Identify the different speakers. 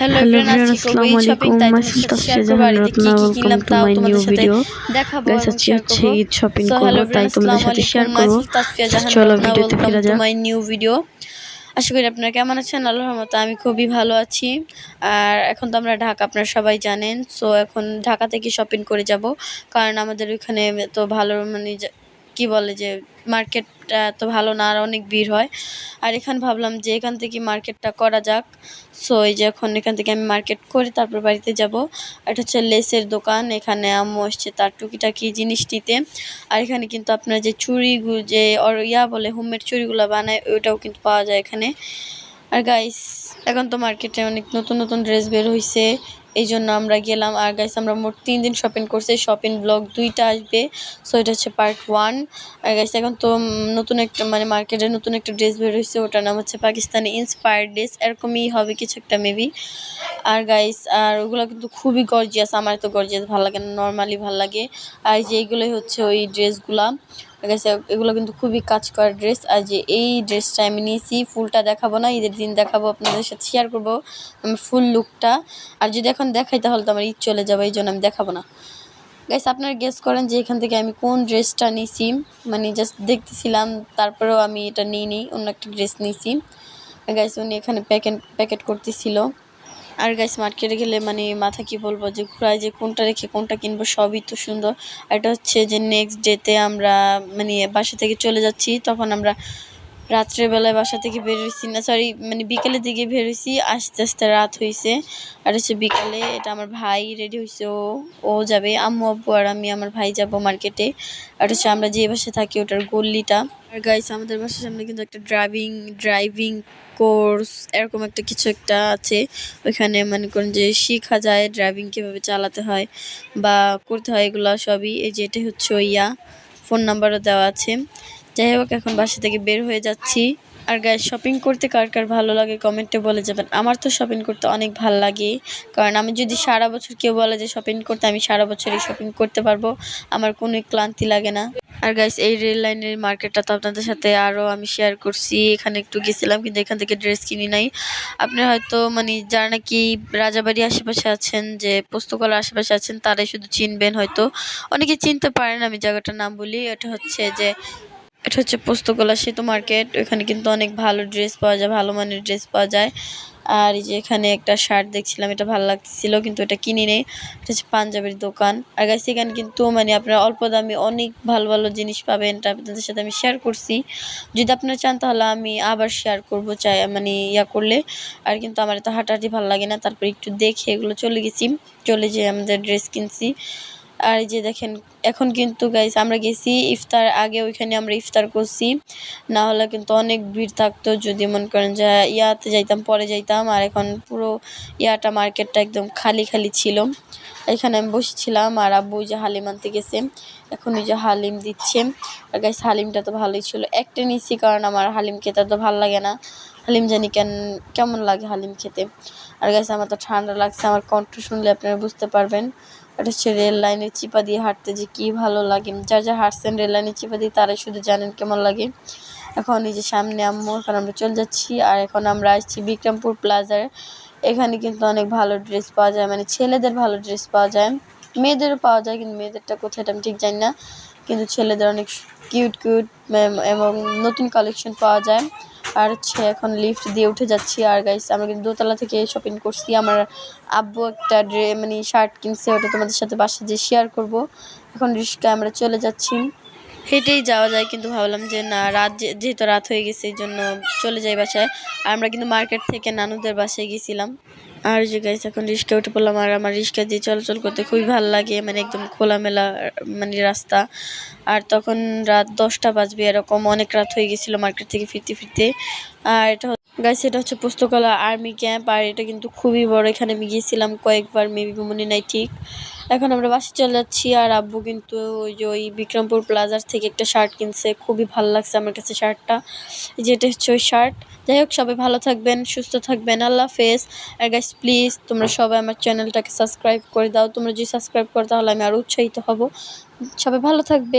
Speaker 1: Hello
Speaker 2: hello
Speaker 1: everyone,
Speaker 2: everyone,
Speaker 1: আজকে করবো
Speaker 2: আসসালামু
Speaker 1: ঈদ শপিং।
Speaker 2: আলাইকুম।
Speaker 1: তাই
Speaker 2: আমার
Speaker 1: তোমাদের
Speaker 2: সাথে
Speaker 1: সাথে শেয়ার
Speaker 2: তাফসিয়া
Speaker 1: করবো
Speaker 2: জাহান
Speaker 1: আর ঈদে
Speaker 2: রত্না।
Speaker 1: কি কি
Speaker 2: ওয়েলকাম
Speaker 1: কিনলাম
Speaker 2: টু
Speaker 1: তাও
Speaker 2: মাই নিউ
Speaker 1: তোমাদের সাথে
Speaker 2: ভিডিও।
Speaker 1: দেখাবো
Speaker 2: গাইস
Speaker 1: এবং
Speaker 2: আজকে
Speaker 1: শেয়ার
Speaker 2: হচ্ছে
Speaker 1: করবো।
Speaker 2: ঈদ শপিং
Speaker 1: সো
Speaker 2: করব,
Speaker 1: হ্যালো
Speaker 2: তাই
Speaker 1: এভরিওয়ান,
Speaker 2: তোমাদের
Speaker 1: আসসালামু
Speaker 2: সাথে
Speaker 1: আলাইকুম।
Speaker 2: শেয়ার করব।
Speaker 1: মাইসেলফ তাসফিয়া জাহান
Speaker 2: চলো
Speaker 1: রত্না,
Speaker 2: ভিডিওতে
Speaker 1: ওয়েলকাম
Speaker 2: ফিরে
Speaker 1: টু
Speaker 2: যাক।
Speaker 1: My new video. আশা করি আপনারা কেমন আছেন। আল্লাহর রহমতে আমি খুবই ভালো আছি। আর এখন তো আমরা ঢাকা, আপনারা সবাই জানেন। সো এখন ঢাকা থেকে শপিং করে যাব, কারণ আমাদের ওইখানে তো ভালো মানে কি বলে যে মার্কেটটা তো ভালো না, আর অনেক ভিড় হয়। আর এখানে ভাবলাম যে এখান থেকে মার্কেটটা করা যাক। সো এই যে এখন এখান থেকে আমি মার্কেট করে তারপর বাড়িতে যাব। এটা হচ্ছে লেসের দোকান, এখানে আম্মু আসছে তার টুকিটাকি জিনিস নিতে। আর এখানে কিন্তু আপনার যে চুড়িগুলো যে বলে হোমমেড চুড়িগুলো বানায়, ওইটাও কিন্তু পাওয়া যায় এখানে। আর গাইস এখন তো মার্কেটে অনেক নতুন নতুন ড্রেস বের হয়েছে, এই জন্য আমরা গেলাম। আর গাইস আমরা মোট 3 দিন শপিং করছি, শপিং ব্লগ 2টা আসবে। সো এটা হচ্ছে পার্ট 1। আর গাইস এখন তো নতুন একটা মানে মার্কেটে নতুন একটা ড্রেস বের হয়েছে, ওটার নাম হচ্ছে পাকিস্তানি ইন্সপায়ার্ড ড্রেস, এরকমই হবে কিছু একটা মেবি। আর গাইস আর ওগুলো কিন্তু খুবই গর্জিয়াস, আমার তো গর্জিয়াস ভালো লাগে না, নর্মালি ভালো লাগে। আর যে এইগুলোই হচ্ছে ওই ড্রেসগুলা। গেছে এগুলো কিন্তু খুবই কাজ করা ড্রেস। আর যে এই ড্রেসটা আমি নিয়েছি, ফুলটা দেখাবো না, ঈদের দিন দেখাবো, আপনাদের সাথে শেয়ার করবো আমি ফুল লুকটা। আর যদি এখন দেখাই তাহলে তো আমার ঈদ চলে যাবে, এই জন্য আমি দেখাবো না। গাইস আপনারা গেস করেন যে এখান থেকে আমি কোন ড্রেসটা নিয়েছি। মানে জাস্ট দেখতেছিলাম, তারপরেও আমি এটা নিই, অন্য একটা ড্রেস নিয়েছি। গাইস উনি এখানে প্যাকেট করতেছিল। আর গাইস মার্কেটে গেলে মানে মাথা কি বলবো যে ঘুরায়, যে কোনটা রেখে কোনটা কিনবো, সবই তো সুন্দর। আর এটা হচ্ছে যে নেক্সট ডেতে আমরা মানে বাসা থেকে চলে যাচ্ছি, তখন আমরা রাত্রেবেলায় বাসা থেকে বের হয়েছি না, সরি মানে বিকেলের দিকে বের হয়েছি, আস্তে আস্তে রাত হয়েছে। আর হচ্ছে বিকালে এটা আমার ভাই রেডি হয়েছে, ও যাবে, আম্মু আব্বু আর আমি আমার ভাই যাব মার্কেটে। আর হচ্ছে আমরা যে বাসায় থাকি ওটার গল্লিটা। আর গাইস আমাদের বাসার সামনে কিন্তু একটা ড্রাইভিং কোর্স এরকম একটা কিছু একটা আছে, ওইখানে মনে করেন যে শেখা যায় ড্রাইভিং কীভাবে চালাতে হয় বা করতে হয়, এগুলো সবই। এই যে এটা হচ্ছে ফোন নাম্বারও দেওয়া আছে। যাই হোক এখন বাসা থেকে বের হয়ে যাচ্ছি। আর গাইস শপিং করতে কার কার ভালো লাগে কমেন্টে বলে যাবেন। আমার তো শপিং করতে অনেক ভালো লাগে, কারণ আমি যদি সারা বছর কেউ বলে যে শপিং করতে, আমি সারা বছরই শপিং করতে পারবো, আমার কোনো ক্লান্তি লাগে না। আর গাইস এই রেল লাইনের মার্কেটটা তো আপনাদের সাথে আরও আমি শেয়ার করছি, এখানে একটু গেছিলাম কিন্তু এখান থেকে ড্রেস কিনি নাই। আপনি হয়তো মানে যারা নাকি রাজাবাড়ি আশেপাশে আছেন, যে পোস্তকলার আশেপাশে আছেন, তারাই শুধু চিনবেন, হয়তো অনেকে চিনতে পারেন। আমি জায়গাটার নাম বলি, এটা হচ্ছে পোস্তগোলা সেতু মার্কেট। ওখানে কিন্তু অনেক ভালো ড্রেস পাওয়া যায়, ভালো মানের ড্রেস পাওয়া যায়। আর এই যে এখানে একটা শার্ট দেখছিলাম, এটা ভালো লাগতেছিল কিন্তু এটা কিনি নেই। এটা হচ্ছে পাঞ্জাবের দোকান। আর গাইস এখানে কিন্তু মানে আপনারা অল্প দামে অনেক ভালো ভালো জিনিস পাবেন, এটা আপনাদের সাথে আমি শেয়ার করছি। যদি আপনারা চান তাহলে আমি আবার শেয়ার করবো, চাই মানে করলে। আর কিন্তু আমার এত হাঁটাহাঁটি ভালো লাগে না, তারপর একটু দেখে এগুলো চলে যেয়ে আমাদের ড্রেস কিনছি। আর এই যে দেখেন এখন কিন্তু গাইস আমরা গেছি ইফতার আগে, ওইখানে আমরা ইফতার করছি, না হলে কিন্তু অনেক ভিড় থাকতো, যদি মনে করেন যে ইয়াতে যাইতাম পরে যাইতাম। আর এখন পুরো মার্কেটটা একদম খালি খালি ছিল। এখানে আমি বসেছিলাম আর আব্বু যে হালিম আনতে গেছে, এখন ওই যে হালিম দিচ্ছে। আর গাইস হালিমটা তো ভালোই ছিল, একটা নিচ্ছি কারণ আমার হালিম খেতে তো ভালো লাগে না, হালিম জানি কেমন লাগে হালিম খেতে। আর গাইস আমার তো ঠান্ডা লাগছে, আমার কণ্ঠ শুনলে আপনারা বুঝতে পারবেন। এটা হচ্ছে রেল লাইনের চিপা দিয়ে হাঁটতে যে কি ভালো লাগে, যা হাঁটছেন রেল লাইনের চিপা দিয়ে তারাই শুধু জানেন কেমন লাগে। এখন এই যে সামনে আম্মু, এখন আমরা চলে যাচ্ছি। আর এখন আমরা আসছি বিক্রমপুর প্লাজার। এখানে কিন্তু অনেক ভালো ড্রেস পাওয়া যায়, মানে ছেলেদের ভালো ড্রেস পাওয়া যায়, মেয়েদেরও পাওয়া যায়, কিন্তু মেয়েদেরটা কোথায় আমি ঠিক জানি না। কিন্তু ছেলেদের অনেক কিউট এবং নতুন কালেকশন পাওয়া যায়। আর হচ্ছে এখন লিফট দিয়ে উঠে যাচ্ছি। আর গাইস আমরা কিন্তু দোতলা থেকে শপিং করছি। আমার আব্বু একটা মানে শার্ট কিনছে, ওটা তোমাদের সাথে বাসায় যে শেয়ার করব। এখন রিস্কায় আমরা চলে যাচ্ছি, হেঁটেই যাওয়া যায়, কিন্তু ভাবলাম যে না, যেহেতু রাত হয়ে গেছে এই জন্য চলে যাই বাসায়। আর আমরা কিন্তু মার্কেট থেকে নানুদের বাসায় গেছিলাম। আর যে গাইস এখন রিস্কায় উঠে পড়লাম। আর আমার রিস্কা দিয়ে চলাচল করতে খুবই ভালো লাগে, মানে একদম খোলামেলা মানে রাস্তা। আর তখন রাত 10টা বাজবে এরকম, অনেক রাত হয়ে গেছিলো মার্কেট থেকে ফিরতে ফিরতে। আর গাইস এটা হচ্ছে পোস্তকলা আর্মি ক্যাম্প, আর এটা কিন্তু খুবই বড়, এখানে আমি গিয়েছিলাম কয়েকবার, মেবি মনে নাই ঠিক। এখন আমরা বাসে চলে যাচ্ছি। আর আব্বু কিন্তু ওই বিক্রমপুর প্লাজার থেকে একটা শার্ট কিনছে, খুবই ভালো লাগছে আমার কাছে শার্টটা, যেটা হচ্ছে ওই শার্ট। যাই হোক সবাই ভালো থাকবেন, সুস্থ থাকবেন, আল্লাহ হাফেজ। আর গাইস প্লিজ তোমরা সবাই আমার চ্যানেলটাকে সাবস্ক্রাইব করে দাও, তোমরা যদি সাবস্ক্রাইব করো তাহলে আমি আরও উৎসাহিত হব। সবাই ভালো থাকবে।